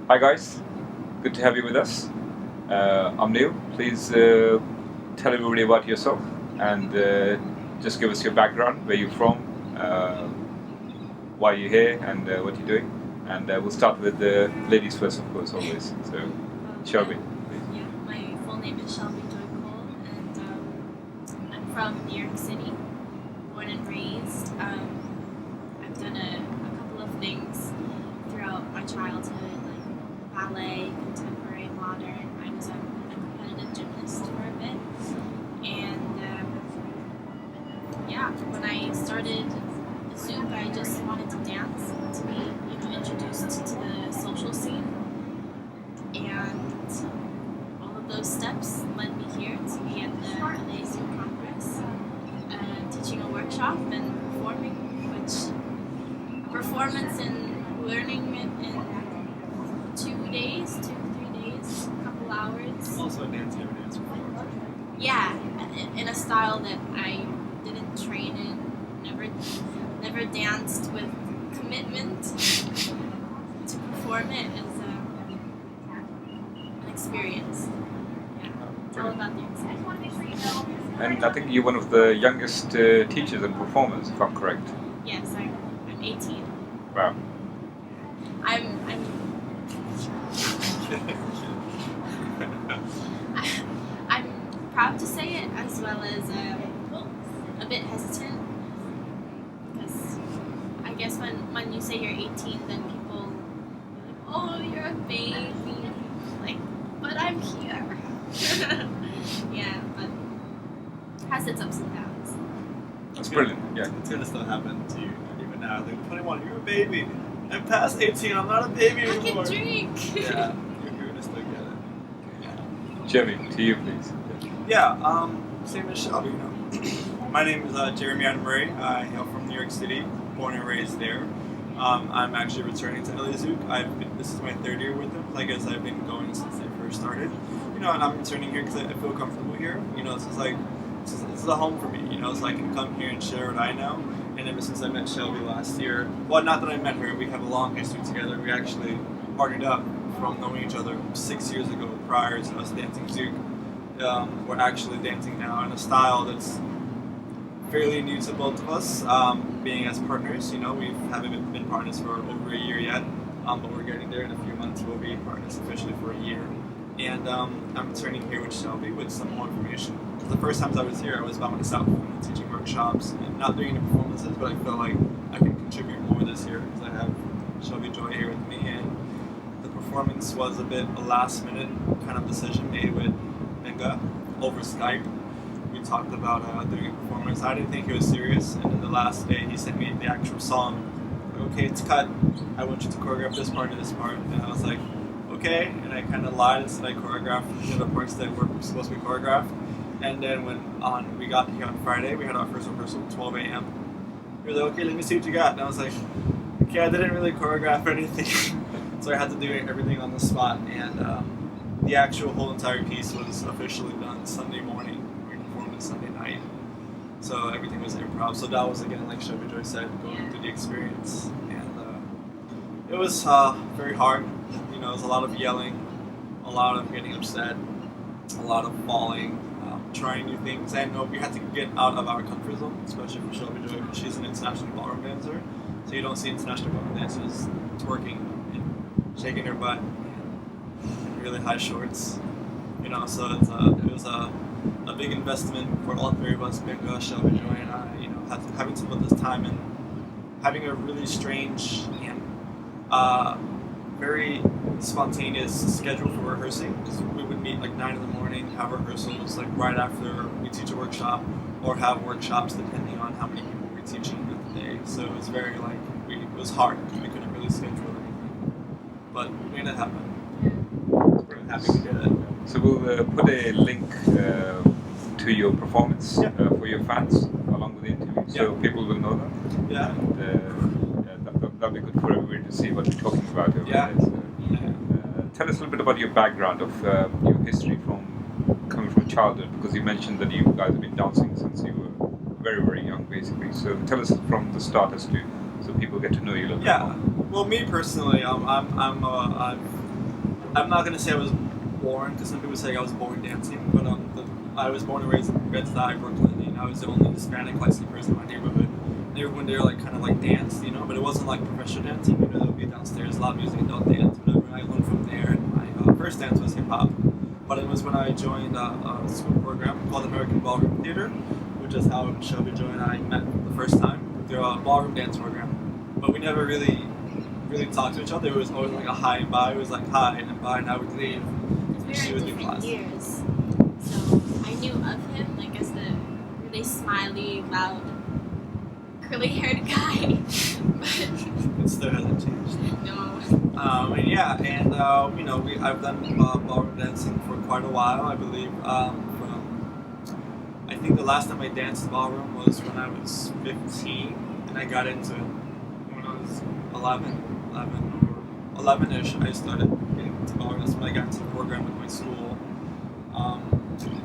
Hi guys, good to have you with us. I'm Neil. Please tell everybody about yourself and just give us your background, where you're from, why you're here, and what you're doing. And we'll start with the ladies first, of course, always. So, Shelby, please. Yeah, my full name is Shelby and I'm from New York City, born and raised. I've done a couple of things throughout my childhood, like ballet, contemporary, modern. I was a competitive gymnast for a bit, and when I started Zouk, I just wanted to dance, to be introduced to the social scene, and all of those steps led me here to be at the Zouk Congress, teaching a workshop and performing, which a performance and learning it in 2 days, 2 to 3 days, a couple hours. Also a dance performance. Yeah, in a style that I didn't train in, never danced with commitment. To perform it is an experience. Yeah, it's all about the experience. And I think you're one of the youngest teachers and performers, if I'm correct. Yes, I'm 18. Wow. I'm proud to say it, as well as a bit hesitant, because I guess when you say you're 18, then people are like, oh, you're a baby, like, but I'm here. Yeah, but it has its ups and downs. That's brilliant, yeah. It's gonna still happen to you even now. Like 21, you're a baby. I'm past 18, I'm not a baby anymore. I can drink. Yeah, you're gonna still get it. Yeah. Jeremy, to you, please. Yeah, same as Shelby, My name is Jeremey and Mayer. I hail from New York City, born and raised there. I'm actually returning to LA Zouk. This is my 3rd year with them. I guess I've been going since they first started. And I'm returning here because I feel comfortable here. This is a home for me. So I can come here and share what I know. And ever since I met Shelby last year, well, not that I met her, we have a long history together. We actually partnered up from knowing each other 6 years ago prior to us dancing Zouk. We're actually dancing now in a style that's fairly new to both of us, being as partners. We haven't been partners for over a year yet, but we're getting there in a few months. We'll be partners officially for a year. And I'm returning here with Shelby with some more information. The first times I was here, I was by myself, teaching workshops and not doing any performances, but I feel like I can contribute more this year because I have Shelby Joy here with me. And the performance was a bit a last-minute kind of decision made with over Skype. We talked about doing a performance. I didn't think it was serious, and then the last day he sent me the actual song. Like, okay, it's cut. I want you to choreograph this part and this part. And I was like, okay. And I kind of lied and said I choreographed the other parts that were supposed to be choreographed. And then when we got here on Friday, we had our first rehearsal at 12 a.m. We were like, okay, let me see what you got. And I was like, okay, I didn't really choreograph anything, so I had to do everything on the spot. And the actual whole entire piece was officially done Sunday morning. We performed it Sunday night. So everything was improv. So that was, again, like Shelby Joy said, going through the experience. And it was very hard. It was a lot of yelling, a lot of getting upset, a lot of falling, trying new things. And we had to get out of our comfort zone, especially for Shelby Joy, because she's an international ballroom dancer. So you don't see international ballroom dancers twerking and shaking their butt. Really high shorts, so it was a big investment for all 3 of us, Benga, Shelby Joy, and I, having to put this time in, having a really strange and very spontaneous schedule for rehearsing, because we would meet like 9 in the morning, have rehearsals like right after we teach a workshop, or have workshops depending on how many people we're teaching in the day. So it was very it was hard because we couldn't really schedule anything, but we made it happen. Happy to get it. So we'll put a link to your performance for your fans along with the interview, so people will know that. Yeah. And that'll be good for everybody to see what we're talking about over there. So, tell us a little bit about your background of your history coming from childhood, because you mentioned that you guys have been dancing since you were very, very young, basically. So tell us from the start so people get to know you a little bit more. Well, me personally, I've I'm not gonna say I was born, because some people say I was born dancing, but I was born and raised in Bed-Stuy, Brooklyn, and I was the only Hispanic classy person in my neighborhood. And everyone there like kind of like danced, but it wasn't like professional dancing. There would be downstairs, loud music, adult dance, whatever. And I learned from there. And my first dance was hip hop, but it was when I joined a school program called American Ballroom Theater, which is how Shelby Joy and I met the first time through a ballroom dance program. But we never really talked to each other. It was always like a hi and bye. It was like hi and bye, and I would leave. We were in different years, so I knew of him like as the really smiley, loud, curly-haired guy. It still hasn't changed. No. I've done ballroom dancing for quite a while. I believe I think the last time I danced ballroom was when I was 15, and I got into it when I was 11-ish. I started getting into ballroom. That's when I got into the program with my school.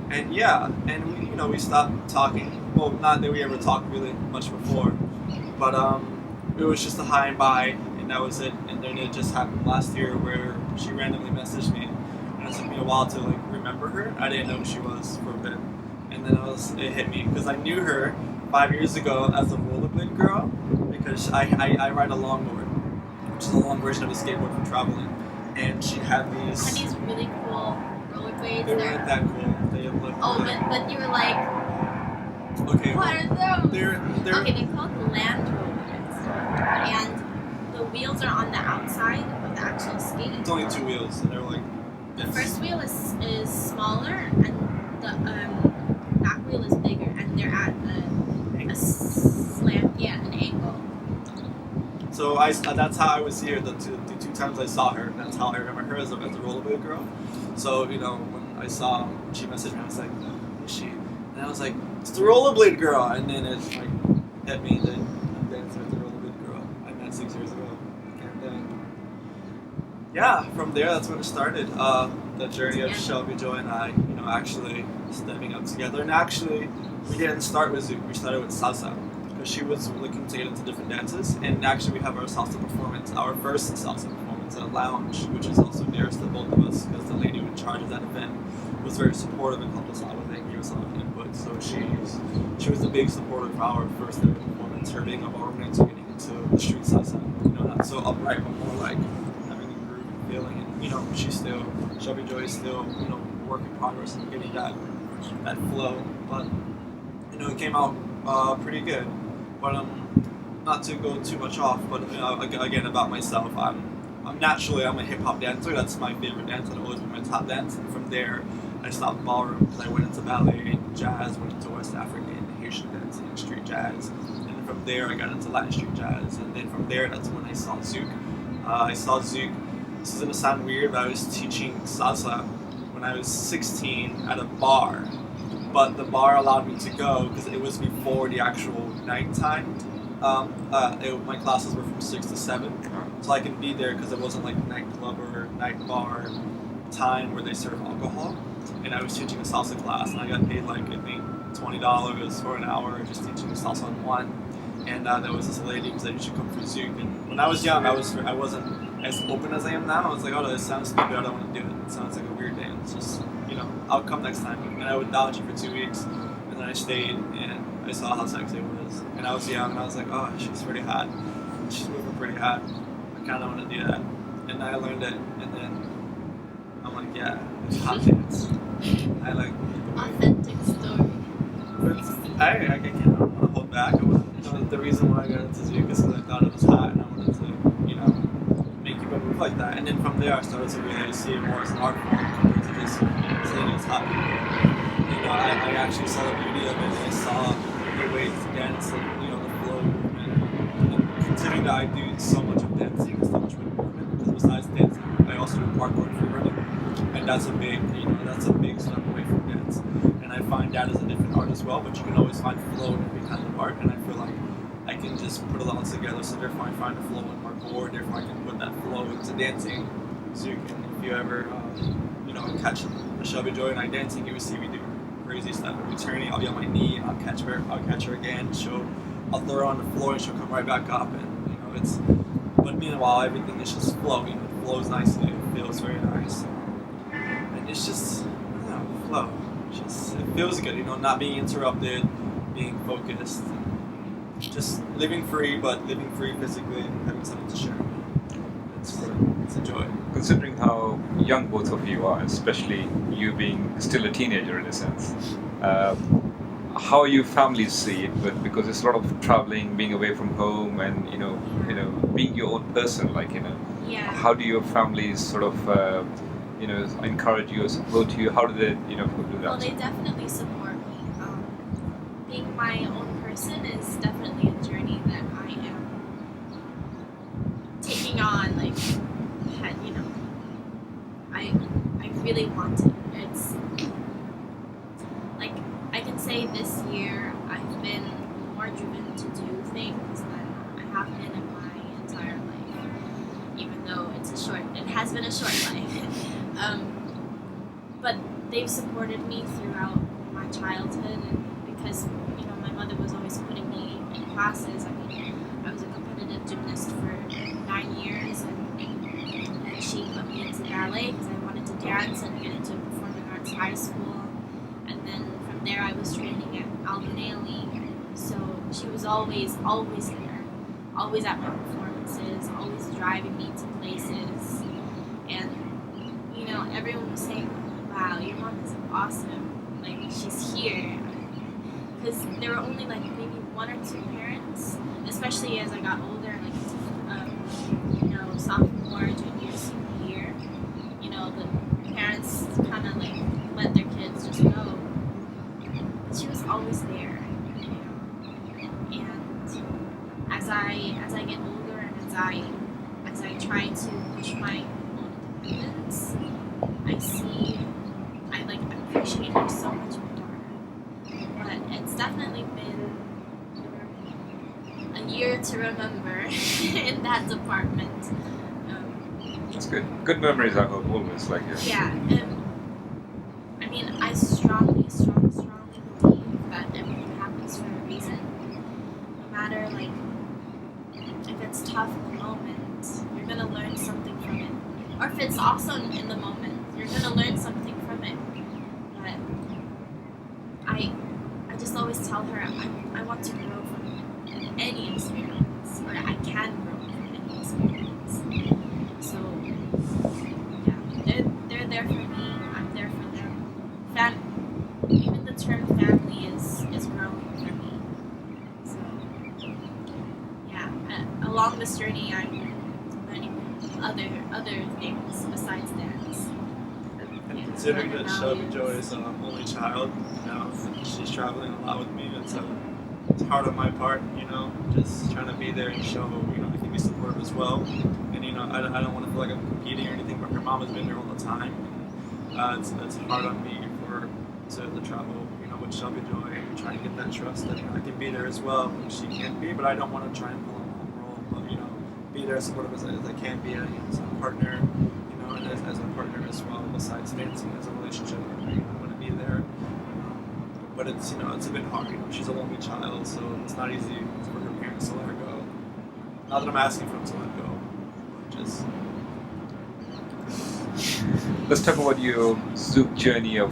And we stopped talking. Well, not that we ever talked really much before, but it was just a hi and bye, and that was it. And then it just happened last year where she randomly messaged me, and it took me a while to like remember her. I didn't know who she was for a bit, and then it hit me because I knew her 5 years ago as a rollerblade girl, because I ride a longboard, which is a long version of a skateboard for traveling, and she had these. And these really cool rollerblades. They weren't that cool. They looked. Oh, but you were like. Okay. What are those? They're okay. They're called land rollers, and the wheels are on the outside of the actual skate. It's only 2 wheels, and they're like. The first wheel is smaller, and the back wheel is bigger, and they're at a slant, an angle. So that's how I was here. The two times I saw her, that's how I remember her as a rollerblade girl. So when I saw she messaged me, I was like, who is she? And I was like, it's the rollerblade girl. And then it like hit me that I'm dancing with the rollerblade girl I met 6 years ago. And then from there that's when it started. The journey of Shelby Joy and I, actually stepping up together. And actually, we didn't start with Zouk. We started with salsa. She was looking to get into different dances, and actually we have our salsa performance, our first salsa performance at Lounge, which is also nearest to both of us, because the lady who in charge of that event was very supportive and helped us out with it and gave us a lot of input. So she was a big supporter of our first ever performance, her being a ballroom dancer getting into the street salsa, not so upright, but more like having a groove and feeling it. Shelby Joy is still, work in progress and getting that flow, but it came out pretty good. But not to go too much off, but again about myself, I'm a hip hop dancer. That's my favorite dance, and always been my top dance. And from there, I stopped ballroom because I went into ballet, jazz, went into West African, Haitian dancing, street jazz, and from there I got into Latin street jazz. And then from there, that's when I saw Zouk. This is gonna sound weird, but I was teaching salsa when I was 16 at a bar. But the bar allowed me to go because it was before the actual nighttime. My classes were from 6 to 7, so I could be there because it wasn't like nightclub or night bar time where they serve alcohol. And I was teaching a salsa class, and I got paid like I think $20 for an hour just teaching salsa on one. And there was this lady who said you should come for Zouk. And when I was young, I wasn't as open as I am now. I was like, oh, this sounds stupid. I don't want to do it. It sounds like a weird dance. Just I'll come next time. And I would dodge it for 2 weeks, and then I stayed, and I saw how sexy it was. And I was young, and I was like, oh, she's pretty hot. She's moving pretty hot. I kind of want to do that. And I learned it, and then I'm like, yeah, it's hot dance. I like authentic story. I can't hold back. The reason why I got into Zouk is because I thought it was hot, and I wanted to, make people move like that. And then from there, I started to really see it more as an art form compared to just saying it's hot people. I actually saw the beauty of it, and I saw the way to dance and, the flow movement. And considering that I do so much of dancing and so much with movement, because besides dancing, I also do parkour and free running. And that's a big step away from dance. And I find that is a different art as well, but you can always find flow in every kind of art, and I feel like I can just put it all together, so therefore I find the flow in parkour, therefore I can put that flow into dancing. So if you ever, catch Shelby Joy and I dancing, you will see me do crazy stuff. I'll be turning, I'll be on my knee, I'll catch her again, I'll throw her on the floor and she'll come right back up, and but meanwhile everything is just flowing, it flows nicely, it feels very nice. And it's just, I don't know, flow. It feels good, not being interrupted, being focused, and just living free, but living free physically and having something to share. It's a joy. Considering how young both of you are, especially you being still a teenager in a sense, how your families see it? But because it's a lot of traveling, being away from home, and being your own person, Yeah. how do your families sort of encourage you or support you? How do they do that? Well, they definitely support me. Being my own person is definitely a journey that I am taking on. I really want it. It's like I can say this year I've been more driven to do things than I have been in my entire life. Even though it has been a short life. But they've supported me throughout my childhood, and because my mother was always putting me in classes. I was a competitive gymnast for 9 years, and she put me into ballet because I wanted to dance and get into performing arts high school. And then from there I was training at Albanelli, so she was always there, always at my performances, always driving me to places. And everyone was saying, wow, your mom is awesome, she's here. Because there were only maybe 1 or 2 parents, especially as I got older, sophomore, junior, senior year, the parents kind of let their kids just go. But she was always there, and as I get older and as I try to push my own independence, I appreciate her so much more. But it's definitely been a year to remember in that department. That's good. Good memories, I hope, always Yeah, and I strongly believe that everything happens for a reason. No matter if it's tough in the moment, you're gonna learn something from it. Or if it's awesome in the moment, you're gonna learn something from it. But I just always tell her I want to grow from any experience, or I can grow from any experience. So yeah, they're there for me. I'm there for them. Even the term family is growing for me. So yeah, along this journey, I'm learning other things besides dance. And considering that Shelby Joy is an only child, she's traveling a lot with me, and so it's hard on my part, just trying to be there and show, I can be supportive as well. And I don't want to feel like I'm competing or anything, but her mom has been there all the time. It's hard on me to travel, with Shelby Joy and try to get that trust that I can be there as well when she can't be, but I don't want to try and pull a mom role, but be there as supportive as I can be as a partner, and as a partner as well, besides dancing as a relationship. I want to be there, but it's it's a bit hard. She's a lonely child, so it's not easy for her parents to let her go. Not that I'm asking for them to let go, just. Let's talk about your Zouk journey of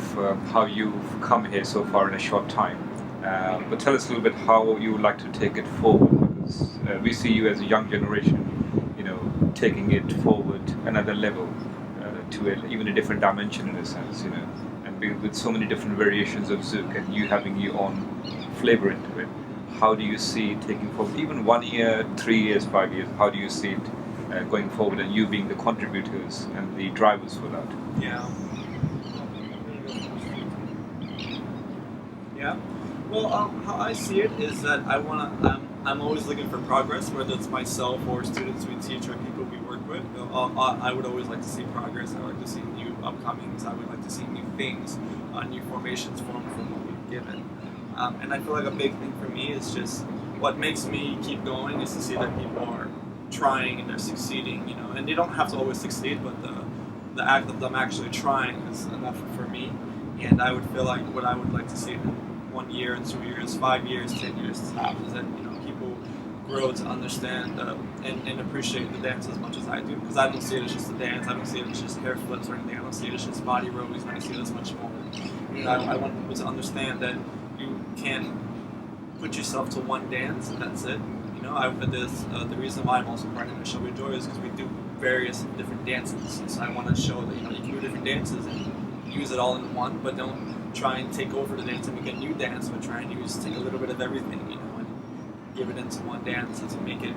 how you've come here so far in a short time. But tell us a little bit how you would like to take it forward, because we see you as a young generation, taking it forward another level to even a different dimension in a sense, and with so many different variations of Zouk and you having your own flavor into it. How do you see taking forward, even 1 year, 3 years, 5 years, how do you see it going forward, and you being the contributors and the drivers for that? Yeah. Well, how I see it is that I'm always looking for progress, whether it's myself or students we teach or people we work with. I would always like to see progress. I would like to see new upcomings. I would like to see new things, new formations formed from what we've given. And I feel like a big thing for me is just what makes me keep going is to see that people are trying and they're succeeding, and you don't have to always succeed, but the act of them actually trying is enough for me. And I would feel like what I would like to see in 1 year, 2 years, 5 years, 10 years is that people grow to understand and appreciate the dance as much as I do, because I don't see it as just a dance. I don't see it as just hair flips or anything. I don't see it as just body rolls, and I see it as much more. I want people to understand that you can't put yourself to one dance and that's it. The reason why I'm also part of the Shelby Joy is because we do various different dances. So I want to show that you can do different dances and use it all in one, but don't try and take over the dance and make a new dance, but try and take a little bit of everything, and give it into one dance and to make it,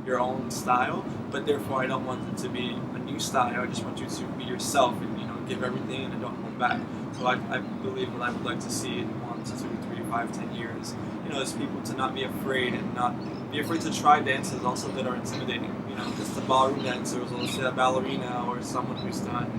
your own style. But therefore, I don't want it to be a new style. I just want you to be yourself and give everything and don't hold back. So I believe what I would like to see in 1 to 2, 3, 5, 10 years, is people to not be afraid and not be afraid to try dances also that are intimidating. Because the ballroom dancers, or let's say a ballerina or someone who's done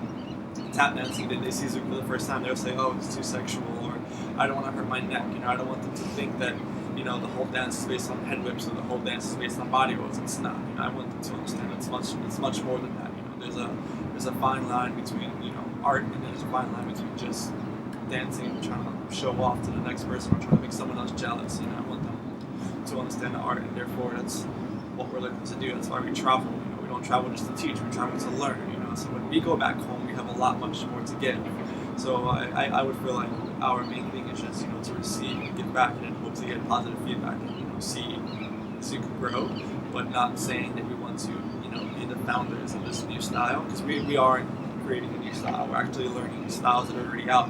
tap dancing, they see Zouk for the first time, they'll say, oh, it's too sexual, or I don't want to hurt my neck. I don't want them to think that the whole dance is based on head whips or the whole dance is based on body rolls. It's not. I want them to understand it's much more than that. There's a fine line between art, and there's a fine line between just dancing and trying to show off to the next person or trying to make someone else jealous. I want them to understand the art, and therefore that's what we're looking to do. That's why we travel. We don't travel just to teach. We travel to learn. So when we go back home, we have a lot much more to give. So I would feel like our main thing is just to receive and give back, and hope to get positive feedback and see Zouk grow, but not saying that we want to be the founders of this new style, because we aren't creating a new style. We're actually learning styles that are already out,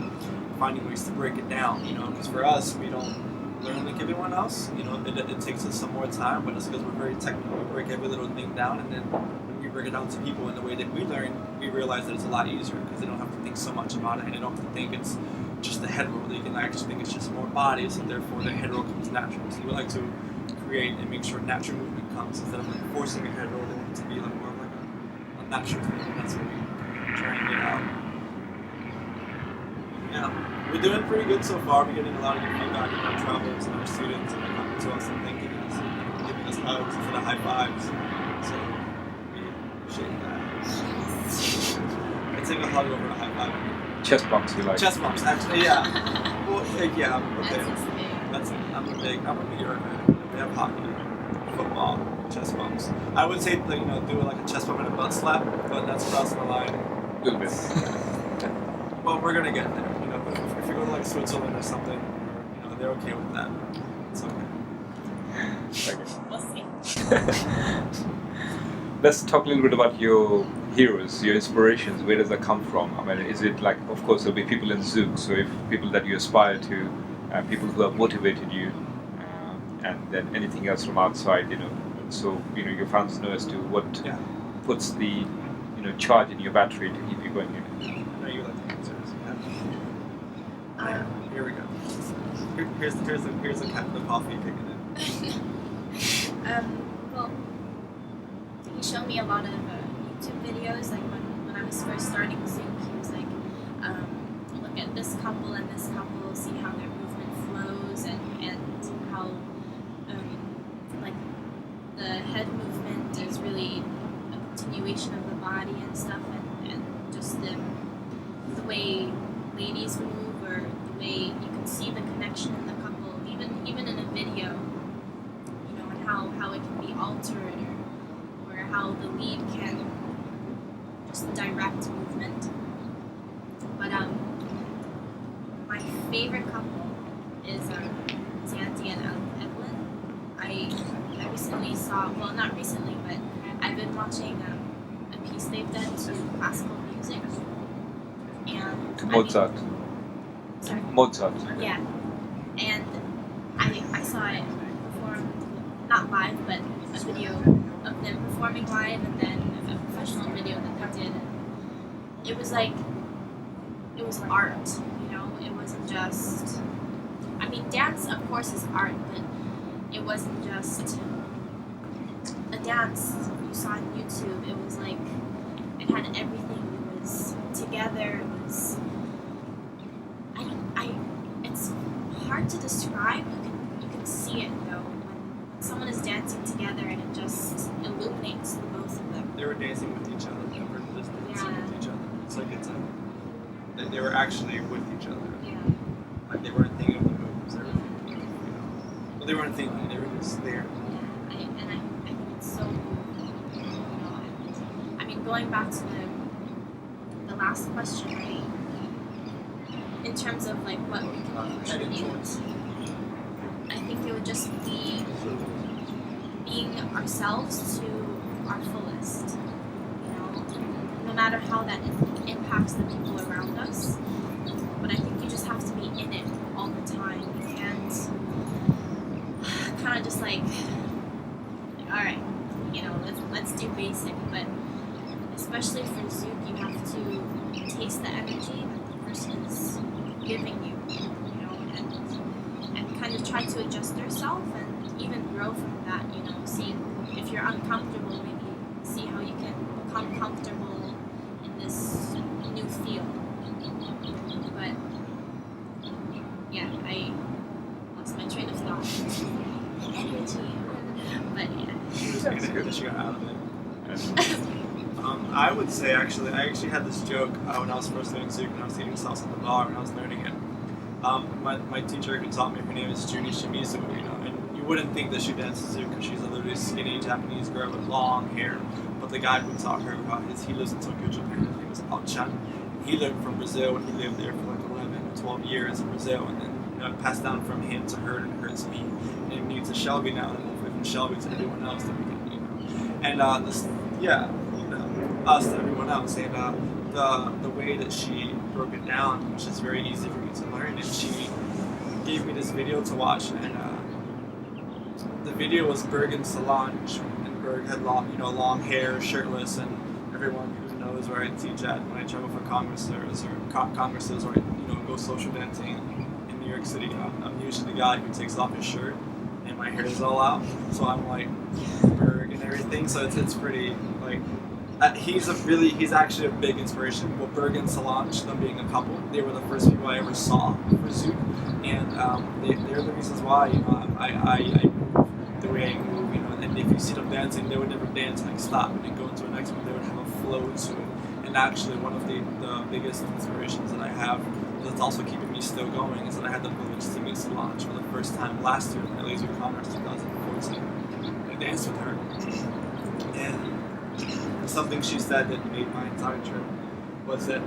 finding ways to break it down. Because for us, we don't learn like everyone else. It takes us some more time, but it's because we're very technical. We break every little thing down, and then when we break it down to people in the way that we learn, we realize that it's a lot easier because they don't have to think so much about it, and they don't have to think it's just a head roll. They can actually think it's just more bodies, and therefore the head roll comes natural. So we like to create and make sure natural movement comes instead of forcing a head roll. They want it to be more of a natural thing, and that's what we try and get out. Yeah, we're doing pretty good so far. We're getting a lot of good feedback from our travelers and our students, and they're coming to us and thanking us, and giving us hugs instead of high fives. So we appreciate that. I take a hug over a high five. Chest bumps, you like? Chest bumps, actually, yeah. Well, yeah, okay. That's it. I'm a New Yorker. We have hockey, football, chest bumps. I would say, do it like a chest bump and a butt slap, but that's crossing the line. A little bit. Well, we're gonna get there. If you go to like Switzerland or something, they're okay with that. It's okay. We'll see. Let's talk a little bit about your heroes, your inspirations. Where does that come from? Is it like, of course, there'll be people in Zouk, so if people that you aspire to, people who have motivated you, and then anything else from outside, so your fans know as to what puts the charge in your battery to keep you going. No, you like the answers. Yeah. Here we go. Here's the coffee kicking in. Well, he showed me a lot of YouTube videos, like when I was first starting Zouk. He was like, look at this couple and this couple, see how their movement flows, and how like the head movement is really a continuation of the body and stuff, and just the way ladies move, or the way you can see the connection in the couple, even in a video, and how it can be altered, or how the lead can just direct movement. But my favorite couple is Xandy and Evelyn. I recently saw, well, not recently, but I've been watching a piece they've done to classical music. And To Mozart. Sorry? Mozart. Yeah. And I saw it performed, not live, but a video of them performing live, and then a professional video that they did. It was like, it was art, it wasn't just, dance of course is art, but it wasn't just a dance you saw on YouTube. It was like, it had everything. It was together. It was, it's hard to describe. You can see it though when someone is dancing together, and it just illuminates the both of them. They were dancing with each other. They were just dancing with each other. It's like they were actually with each other. Yeah. Like they weren't thinking of the moves. They were thinking, but they weren't thinking. They were just there. Yeah. going back to the last question, right? In terms of like what we can contribute, I think it would just be being ourselves to our fullest. You know, no matter how that impacts the people around us. But I think you just have to be in it all the time. You can't kind of just like, all right, you know, let's do basic. But especially for Zouk, you have to taste the energy that the person is giving you know, and kind of try to adjust yourself and even grow from that. You know, seeing if you're uncomfortable, maybe see how you can become comfortable in this new field. But yeah, I lost my train of thought. Energy. But yeah. She got out of it. I would say I actually had this joke when I was first learning Zouk, when I was eating salsa at the bar when I was learning it. My teacher who taught me, her name is Junie Shimizu, you know, and you wouldn't think that she dances Zouk because she's a literally skinny Japanese girl with long hair. But the guy who taught her he lives in Tokyo, Japan. His name is Al-chan. He learned from Brazil, and he lived there for like 11 or 12 years in Brazil, and then, you know, it passed down from him to her and her to me, and me to Shelby now, and hopefully from Shelby to everyone else that we can, you know. And us to everyone else, and the way that she broke it down, which is very easy for me to learn, and she gave me this video to watch, and the video was Berg and Solange, and Berg had long hair, shirtless, and everyone who knows where I teach at when I travel for congresses or you know, go social dancing in New York City, I'm usually the guy who takes off his shirt and my hair is all out, so I'm like Berg and everything. So it's pretty like he's actually a big inspiration. Well, Berg and Solange, them being a couple, they were the first people I ever saw for Zouk, and they're the reasons why, you know, I move the way I move, you know. And if you see them dancing, they would never dance and like stop and go into the next one. They would have a flow to it. And actually, one of the biggest inspirations that I have that's also keeping me still going is that I had the privilege to meet Solange for the first time last year at Like the ZoukSoul Congress 2014. I danced with her, and something she said that made my entire trip was that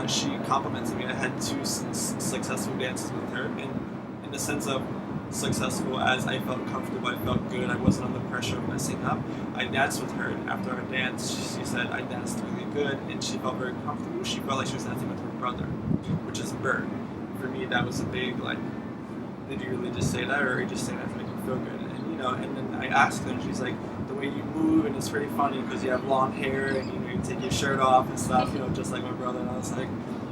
she complimented me. I had 2 successful dances with her, in the sense of successful as I felt comfortable, I felt good, I wasn't under pressure of messing up. I danced with her, and after our dance, she said I danced really good, and she felt very comfortable. She felt like she was dancing with her brother, which is Berg. For me, that was a big, like, did you really just say that, or you just say that to make me feel good? And, you know, and then I asked her, and she's like, the way you move, and it's pretty funny because you have long hair, and, you know, you take your shirt off and stuff, you know, just like my brother. And I was like,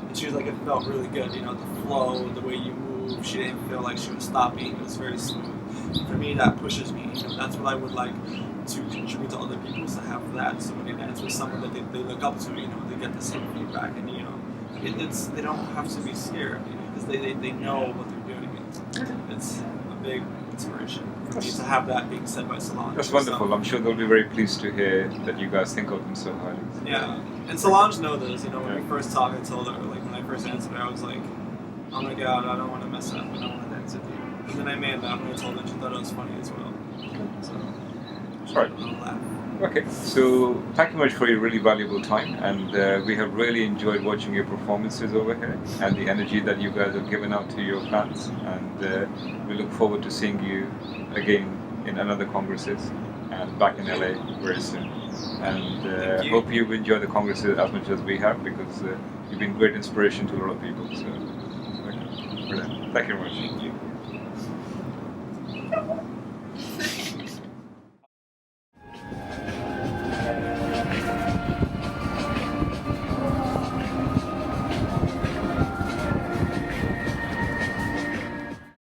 and she was like, it felt really good, you know, the flow, the way you move. She didn't feel like she was stopping. It was very smooth. And for me, that pushes me. You know, that's what I would like to contribute to other people, is to have that. So when they dance with someone that they look up to, you know, they get the same feedback, and, you know, they don't have to be scared, you know, because they know what they're doing. It's a big inspiration for me to have that being said by Solange. That's wonderful. I'm sure they'll be very pleased to hear that you guys think of them so highly. Yeah, and Solange knows this. You know, when we first talked, I told her, like, when I first answered her, I was like, oh my god, I don't want to mess up, I don't want to dance with you. And then I manned up and I told her, and she thought it was funny as well. So, right. I'll laugh. Okay, so thank you much for your really valuable time, and we have really enjoyed watching your performances over here and the energy that you guys have given out to your fans, and we look forward to seeing you again in another congresses and back in LA very soon. And hope you enjoy the congresses as much as we have, because you've been great inspiration to a lot of people. So, brilliant. Thank you very much. Thank you.